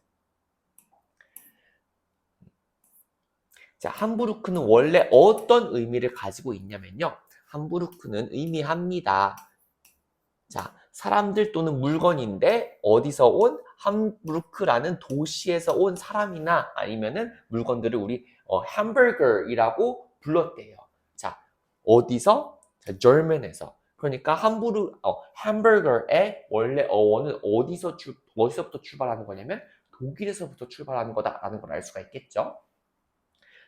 자, 함부르크는 원래 어떤 의미를 가지고 있냐면요. 함부르크는 의미합니다. 자, 사람들 또는 물건인데 어디서 온? 함부르크라는 도시에서 온 사람이나 아니면은 물건들을 우리 햄버거이라고 불렀대요. 자, 어디서? 자, German에서. 그러니까 햄버거의 원래 어원은 어디서부터 출발하는 거냐면 독일에서부터 출발하는 거다라는 걸 알 수가 있겠죠.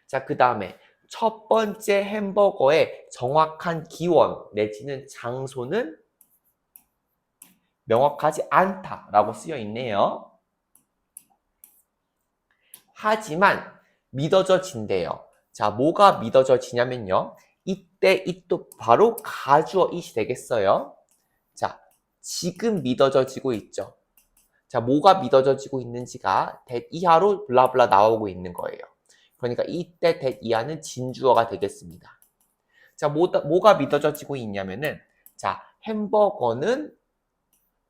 자, 그 다음에 첫 번째 햄버거의 정확한 기원 내지는 장소는 명확하지 않다라고 쓰여 있네요. 하지만 믿어져진대요. 자, 뭐가 믿어져지냐면요. 이때 it도 바로 가주어 it이 되겠어요. 자, 지금 믿어져지고 있죠. 자, 뭐가 믿어져지고 있는지가 that 이하로 블라블라 나오고 있는 거예요. 그러니까 이때 that 이하는 진주어가 되겠습니다. 자, 뭐가 믿어져지고 있냐면은, 자, 햄버거는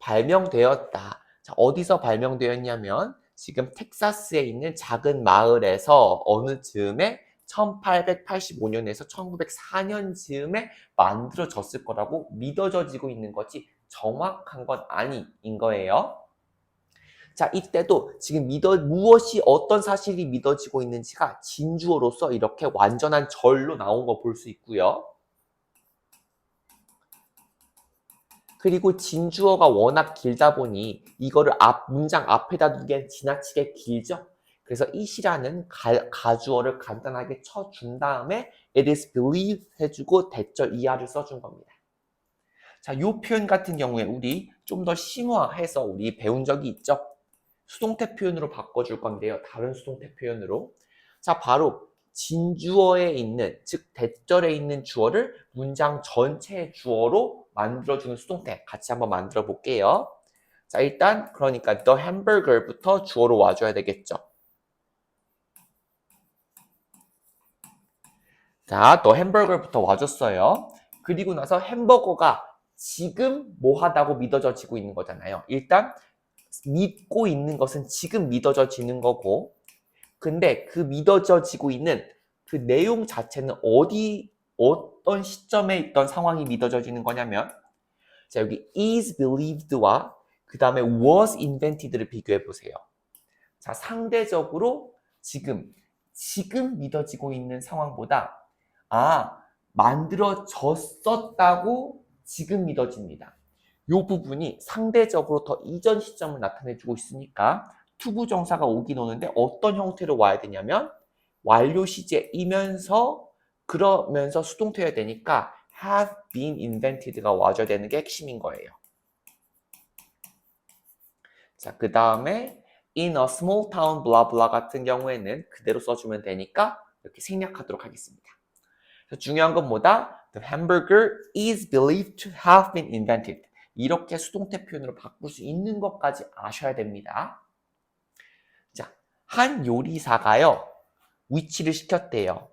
발명되었다. 자, 어디서 발명되었냐면, 지금 텍사스에 있는 작은 마을에서 어느 즈음에 1885년에서 1904년 즈음에 만들어졌을 거라고 믿어져지고 있는 거지 정확한 건 아닌 거예요. 자, 이때도 지금 무엇이 어떤 사실이 믿어지고 있는지가 진주어로서 이렇게 완전한 절로 나온 거 볼 수 있고요. 그리고 진주어가 워낙 길다 보니 이거를 문장 앞에다 두기엔 지나치게 길죠. 그래서 it이라는 가주어를 간단하게 쳐준 다음에 it is believed 해주고 대절 이하를 써준 겁니다. 자, 이 표현 같은 경우에 우리 좀 더 심화해서 우리 배운 적이 있죠. 수동태 표현으로 바꿔줄 건데요. 다른 수동태 표현으로. 자, 바로 진주어에 있는, 즉 대절에 있는 주어를 문장 전체의 주어로 만들어주는 수동태 같이 한번 만들어 볼게요. 자, 일단 그러니까 the hamburger부터 주어로 와줘야 되겠죠. 자, the hamburger부터 와줬어요. 그리고 나서 햄버거가 지금 뭐 하다고 믿어져지고 있는 거잖아요. 일단 믿고 있는 것은 지금 믿어져지는 거고, 근데 그 믿어져지고 있는 그 내용 자체는 어떤 시점에 있던 상황이 믿어져지는 거냐면, 자, 여기 is believed와 그 다음에 was invented를 비교해 보세요. 자, 상대적으로 지금 믿어지고 있는 상황보다 만들어졌었다고 지금 믿어집니다. 이 부분이 상대적으로 더 이전 시점을 나타내주고 있으니까 투부정사가 오긴 오는데 어떤 형태로 와야 되냐면 완료 시제이면서 그러면서 수동태여야 되니까 have been invented가 와줘야 되는 게 핵심인 거예요. 자, 그 다음에 in a small town blah blah 같은 경우에는 그대로 써주면 되니까 이렇게 생략하도록 하겠습니다. 중요한 건 뭐다? The hamburger is believed to have been invented. 이렇게 수동태 표현으로 바꿀 수 있는 것까지 아셔야 됩니다. 자, 한 요리사가요, 위치를 시켰대요.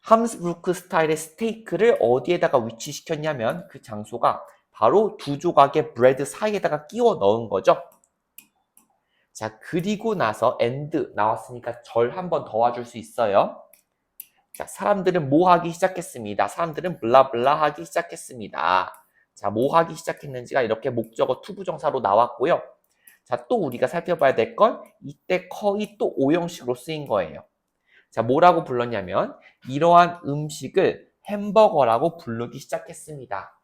함스부르크 스타일의 스테이크를 어디에다가 위치시켰냐면 그 장소가 바로 두 조각의 브레드 사이에다가 끼워 넣은 거죠. 자, 그리고 나서 and 나왔으니까 절 한 번 더 와줄 수 있어요. 자, 사람들은 뭐 하기 시작했습니다. 사람들은 블라블라 하기 시작했습니다. 자, 뭐 하기 시작했는지가 이렇게 목적어 투부정사로 나왔고요. 자, 또 우리가 살펴봐야 될 건 이때 커이 또 오형식으로 쓰인 거예요. 자, 뭐라고 불렀냐면 이러한 음식을 햄버거라고 부르기 시작했습니다.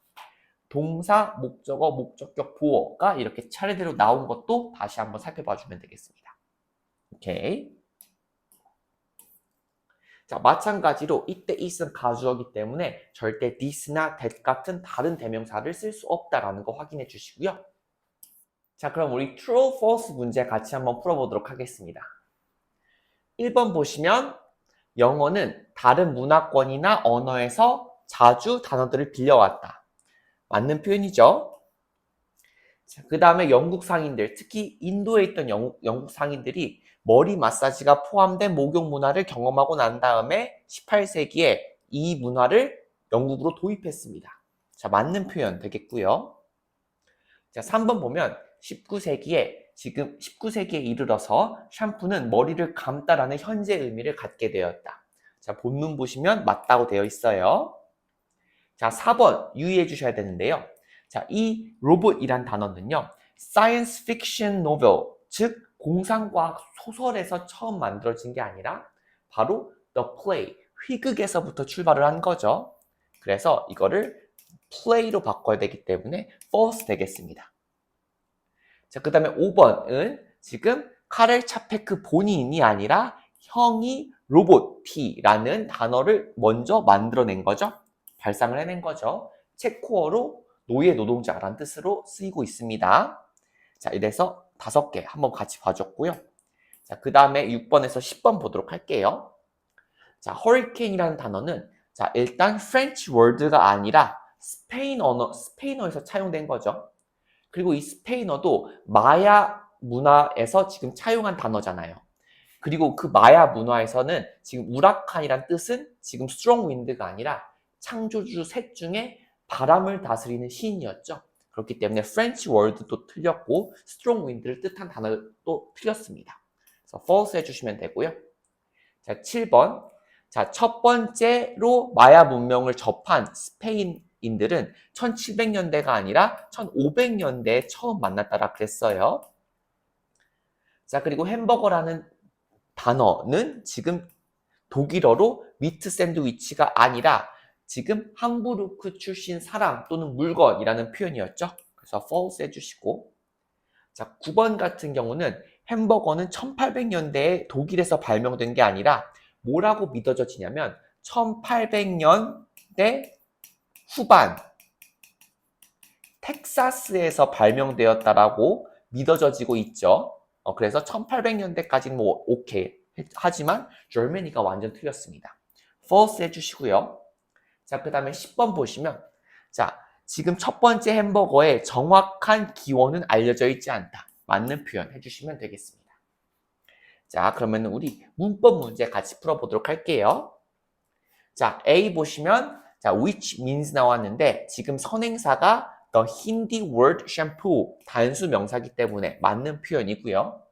동사, 목적어, 목적격, 보어가 이렇게 차례대로 나온 것도 다시 한번 살펴봐 주면 되겠습니다. 오케이. 자, 마찬가지로 이때 it은 가주어이기 때문에 절대 this나 that 같은 다른 대명사를 쓸 수 없다라는 거 확인해 주시고요. 자, 그럼 우리 true, false 문제 같이 한번 풀어보도록 하겠습니다. 1번 보시면 영어는 다른 문화권이나 언어에서 자주 단어들을 빌려왔다. 맞는 표현이죠. 그 다음에 영국 상인들, 특히 인도에 있던 영국 상인들이 머리 마사지가 포함된 목욕 문화를 경험하고 난 다음에 18세기에 이 문화를 영국으로 도입했습니다. 자, 맞는 표현 되겠고요. 자, 3번 보면 19세기에 이르러서 샴푸는 머리를 감다라는 현재 의미를 갖게 되었다. 자, 본문 보시면 맞다고 되어 있어요. 자, 4번 유의해 주셔야 되는데요. 자, 이 로봇이란 단어는요, science fiction novel, 즉 공상과학 소설에서 처음 만들어진 게 아니라 바로 the play, 희극에서부터 출발을 한 거죠. 그래서 이거를 play로 바꿔야 되기 때문에 false 되겠습니다. 자, 그 다음에 5번은 지금 카렐 차페크 본인이 아니라 형이 로봇이라는 단어를 먼저 만들어낸 거죠. 발상을 해낸 거죠. 체코어로 노예 노동자라는 뜻으로 쓰이고 있습니다. 자, 이래서 5개 한번 같이 봐줬고요. 자, 그 다음에 6번에서 10번 보도록 할게요. 자, 허리케인이라는 단어는 자, 일단 프렌치 월드가 아니라 스페인어에서 차용된 거죠. 그리고 이 스페인어도 마야 문화에서 지금 차용한 단어잖아요. 그리고 그 마야 문화에서는 지금 우라칸이란 뜻은 지금 스트롱 윈드가 아니라 창조주 셋 중에 바람을 다스리는 시인이었죠. 그렇기 때문에 프렌치 월드도 틀렸고 스트롱 윈드를 뜻한 단어도 틀렸습니다. 그래서 false 해주시면 되고요. 자, 7번. 자, 첫 번째로 마야 문명을 접한 스페인인들은 1700년대가 아니라 1500년대에 처음 만났다라 그랬어요. 자, 그리고 햄버거라는 단어는 지금 독일어로 미트 샌드위치가 아니라 지금 함부르크 출신 사람 또는 물건이라는 표현이었죠. 그래서 false 해주시고, 자, 9번 같은 경우는 햄버거는 1800년대에 독일에서 발명된 게 아니라 뭐라고 믿어져지냐면 1800년대 후반 텍사스에서 발명되었다라고 믿어져지고 있죠. 그래서 1800년대까지는 뭐 오케이 하지만 Germany가 완전 틀렸습니다. false 해주시고요. 자, 그 다음에 10번 보시면, 자, 지금 첫 번째 햄버거의 정확한 기원은 알려져 있지 않다. 맞는 표현 해주시면 되겠습니다. 자, 그러면 우리 문법 문제 같이 풀어보도록 할게요. 자, A 보시면, 자, which means 나왔는데, 지금 선행사가 the Hindi word shampoo, 단수 명사기 때문에 맞는 표현이고요.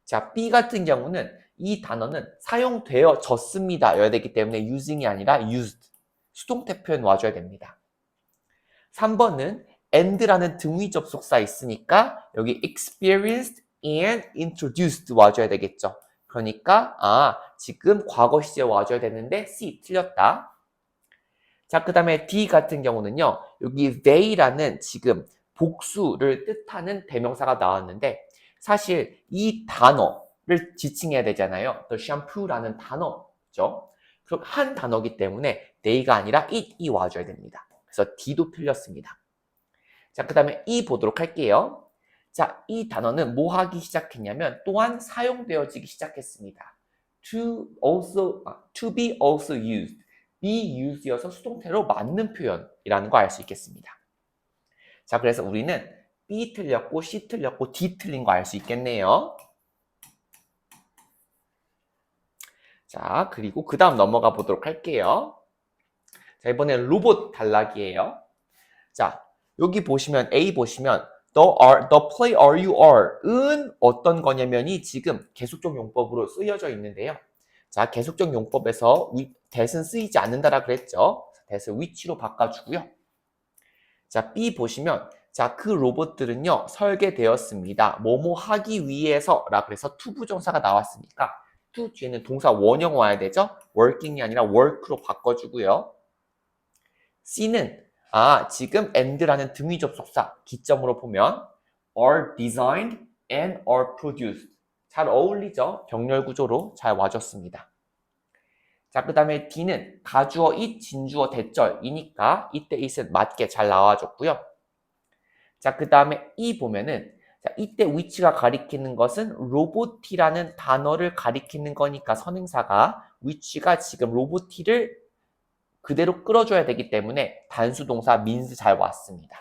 자, B 같은 경우는 이 단어는 사용되어졌습니다. 여야 되기 때문에 using이 아니라 used. 수동태 표현 와줘야 됩니다. 3번은 and라는 등위 접속사 있으니까 여기 experienced and introduced 와줘야 되겠죠. 그러니까 지금 과거 시제 와줘야 되는데 C 틀렸다. 자, 그 다음에 D 같은 경우는요. 여기 they라는 지금 복수를 뜻하는 대명사가 나왔는데 사실 이 단어를 지칭해야 되잖아요. the shampoo라는 단어죠. 그럼 한 단어기 때문에 they가 아니라 it이 와줘야 됩니다. 그래서 D도 틀렸습니다. 자, 그 다음에 E 보도록 할게요. 자, 이 단어는 뭐 하기 시작했냐면 또한 사용되어지기 시작했습니다. to be also used. be used이어서 수동태로 맞는 표현이라는 거 알 수 있겠습니다. 자, 그래서 우리는 B 틀렸고 C 틀렸고 D 틀린 거 알 수 있겠네요. 자, 그리고 그 다음 넘어가 보도록 할게요. 자, 이번엔 로봇 단락이에요. 자, 여기 보시면 A 보시면 the play are you are은 어떤 거냐면이 지금 계속적 용법으로 쓰여져 있는데요. 자, 계속적 용법에서 that은 쓰이지 않는다라 그랬죠. that을 which로 바꿔주고요. 자, B 보시면 자, 그 로봇들은요 설계되었습니다. 뭐뭐 하기 위해서라 그래서 to 부정사가 나왔으니까 to 뒤에는 동사 원형 와야 되죠. working이 아니라 work로 바꿔주고요. C는 지금 and라는 등위 접속사 기점으로 보면 are designed and are produced. 잘 어울리죠? 병렬 구조로 잘 와줬습니다. 자, 그 다음에 D는 가주어 it, 진주어 대절이니까 이때 it은 맞게 잘 나와줬고요. 자, 그 다음에 E 보면은 자, 이때 which가 가리키는 것은 로보티라는 단어를 가리키는 거니까 선행사가 which가 지금 로보티를 그대로 끌어줘야 되기 때문에 단수동사 means 잘 왔습니다.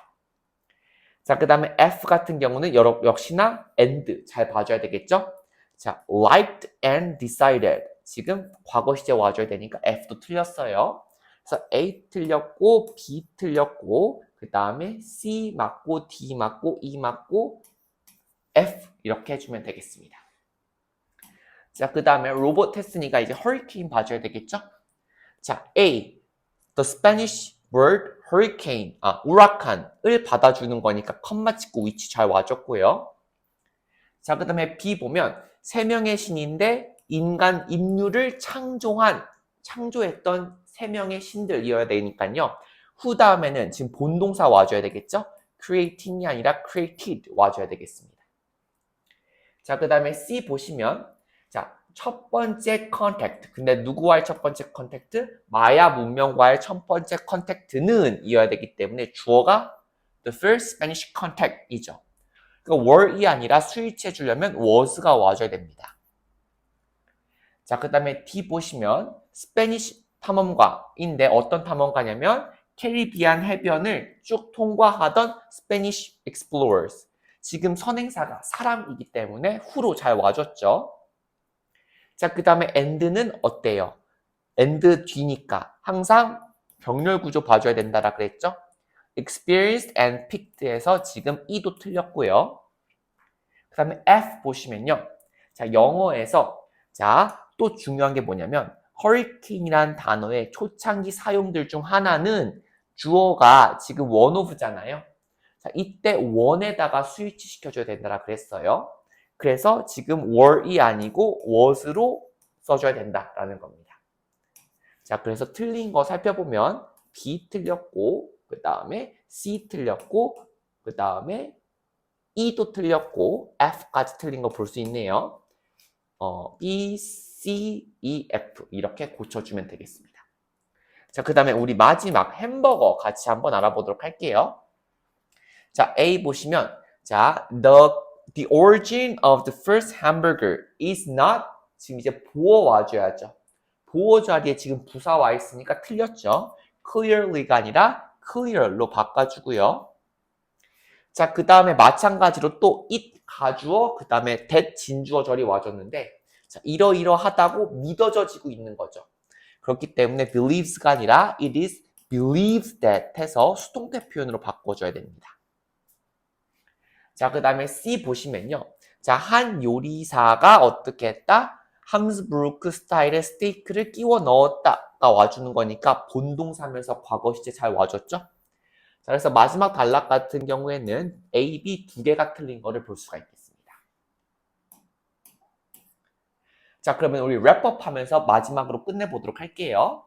자, 그 다음에 F 같은 경우는 역시나 and 잘 봐줘야 되겠죠? 자, liked and decided. 지금 과거 시제 와줘야 되니까 F도 틀렸어요. 그래서 A 틀렸고, B 틀렸고, 그 다음에 C 맞고, D 맞고, E 맞고, F 이렇게 해주면 되겠습니다. 자, 그 다음에 로봇 했으니까 이제 hurricane 봐줘야 되겠죠? 자, A. The Spanish word hurricane, 우라칸을 받아주는 거니까 컴마 찍고 위치 잘 와줬고요. 자, 그 다음에 B 보면 세 명의 신인데 인류를 창조했던 세 명의 신들이어야 되니까요. 후 다음에는 지금 본동사 와줘야 되겠죠? creating이 아니라 created 와줘야 되겠습니다. 자, 그 다음에 C 보시면 자, 첫 번째 컨택트. 근데 누구와의 첫 번째 컨택트? 마야 문명과의 첫 번째 컨택트는 이어야 되기 때문에 주어가 the first Spanish contact이죠. 그러니까 were이 아니라 스위치 해주려면 was가 와줘야 됩니다. 자, 그 다음에 D 보시면 스페니쉬 탐험가인데 어떤 탐험가냐면 캐리비안 해변을 쭉 통과하던 Spanish explorers. 지금 선행사가 사람이기 때문에 who로 잘 와줬죠. 자, 그 다음에 and는 어때요? and 뒤니까 항상 병렬 구조 봐줘야 된다라 그랬죠? experienced and picked에서 지금 e도 틀렸고요. 그 다음에 F 보시면요. 자, 영어에서 자, 또 중요한 게 뭐냐면 hurricane이란 단어의 초창기 사용들 중 하나는 주어가 지금 one of잖아요. 자, 이때 one에다가 스위치 시켜줘야 된다라 그랬어요. 그래서 지금 were이 아니고 was로 써줘야 된다라는 겁니다. 자, 그래서 틀린 거 살펴보면 B 틀렸고, 그 다음에 C 틀렸고, 그 다음에 E도 틀렸고, F까지 틀린 거 볼 수 있네요. B, C, E, F 이렇게 고쳐주면 되겠습니다. 자, 그 다음에 우리 마지막 햄버거 같이 한번 알아보도록 할게요. 자, A 보시면 자, the origin of the first hamburger is not 지금 이제 보어 와줘야죠. 보어 자리에 지금 부사 와 있으니까 틀렸죠. clearly가 아니라 clear로 바꿔주고요. 자, 그 다음에 마찬가지로 또 it 가주어, 그 다음에 that 진주어 절이 와줬는데 자, 이러이러하다고 믿어져지고 있는 거죠. 그렇기 때문에 believes가 아니라 it is believes that 해서 수동태 표현으로 바꿔줘야 됩니다. 자, 그 다음에 C 보시면요. 자, 한 요리사가 어떻게 했다? 함스부르크 스타일의 스테이크를 끼워 넣었다가 와주는 거니까 본동사면서 과거 시제 잘 와줬죠? 자, 그래서 마지막 단락 같은 경우에는 A, B 두 개가 틀린 거를 볼 수가 있겠습니다. 자, 그러면 우리 랩업 하면서 마지막으로 끝내보도록 할게요.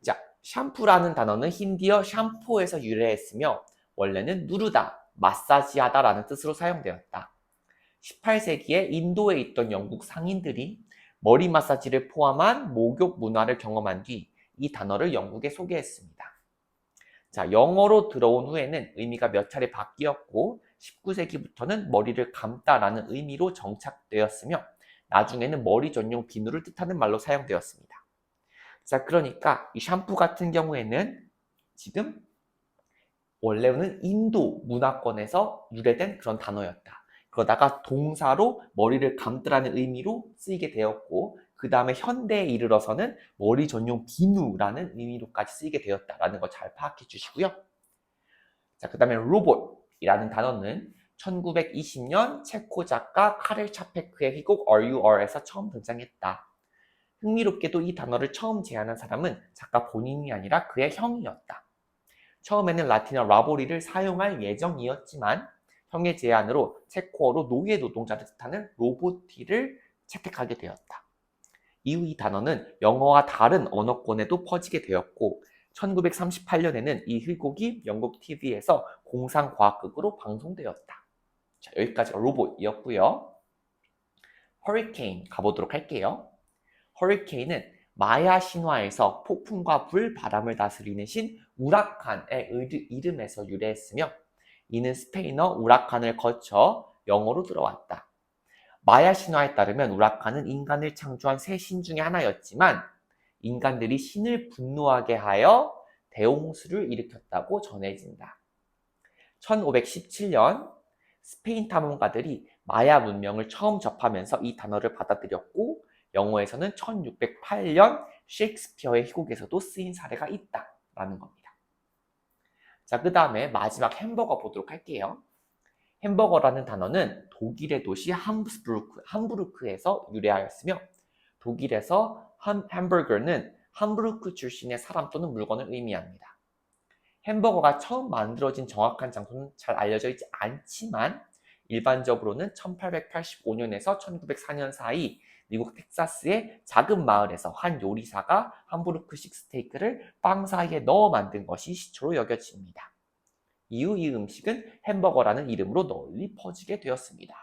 자, 샴푸라는 단어는 힌디어 샴푸에서 유래했으며 원래는 누르다, 마사지하다 라는 뜻으로 사용되었다. 18세기에 인도에 있던 영국 상인들이 머리 마사지를 포함한 목욕 문화를 경험한 뒤 이 단어를 영국에 소개했습니다. 자, 영어로 들어온 후에는 의미가 몇 차례 바뀌었고 19세기부터는 머리를 감다라는 의미로 정착되었으며 나중에는 머리 전용 비누를 뜻하는 말로 사용되었습니다. 자, 그러니까 이 샴푸 같은 경우에는 지금 원래는 인도 문화권에서 유래된 그런 단어였다. 그러다가 동사로 머리를 감다라는 의미로 쓰이게 되었고 그 다음에 현대에 이르러서는 머리 전용 비누라는 의미로까지 쓰이게 되었다라는 거 잘 파악해 주시고요. 자, 그 다음에 로봇이라는 단어는 1920년 체코 작가 카렐 차페크의 희곡 Are You Are에서 처음 등장했다. 흥미롭게도 이 단어를 처음 제안한 사람은 작가 본인이 아니라 그의 형이었다. 처음에는 라틴어 라보리를 사용할 예정이었지만 형의 제안으로 체코어로 노예 노동자를 뜻하는 로보티를 채택하게 되었다. 이후 이 단어는 영어와 다른 언어권에도 퍼지게 되었고 1938년에는 이 희곡이 영국 TV에서 공상과학극으로 방송되었다. 자, 여기까지가 로봇이었고요. 허리케인 가보도록 할게요. 허리케인은 마야 신화에서 폭풍과 불, 바람을 다스리는 신 우라칸의 이름에서 유래했으며 이는 스페인어 우라칸을 거쳐 영어로 들어왔다. 마야 신화에 따르면 우라칸은 인간을 창조한 세 신 중에 하나였지만 인간들이 신을 분노하게 하여 대홍수를 일으켰다고 전해진다. 1517년 스페인 탐험가들이 마야 문명을 처음 접하면서 이 단어를 받아들였고 영어에서는 1608년 셰익스피어의 희곡에서도 쓰인 사례가 있다라는 겁니다. 자, 그 다음에 마지막 햄버거 보도록 할게요. 햄버거라는 단어는 독일의 도시 함부르크에서 유래하였으며 독일에서 햄버거는 함부르크 출신의 사람 또는 물건을 의미합니다. 햄버거가 처음 만들어진 정확한 장소는 잘 알려져 있지 않지만 일반적으로는 1885년에서 1904년 사이 미국 텍사스의 작은 마을에서 한 요리사가 함부르크식 스테이크를 빵 사이에 넣어 만든 것이 시초로 여겨집니다. 이후 이 음식은 햄버거라는 이름으로 널리 퍼지게 되었습니다.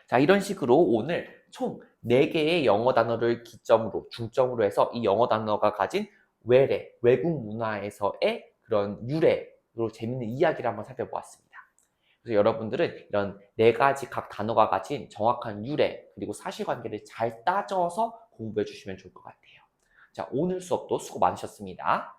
자, 이런 식으로 오늘 총 4개의 영어 단어를 기점으로, 중점으로 해서 이 영어 단어가 가진 외래, 외국 문화에서의 그런 유래로 재밌는 이야기를 한번 살펴보았습니다. 그래서 여러분들은 이런 4가지 각 단어가 가진 정확한 유래, 그리고 사실관계를 잘 따져서 공부해 주시면 좋을 것 같아요. 자, 오늘 수업도 수고 많으셨습니다.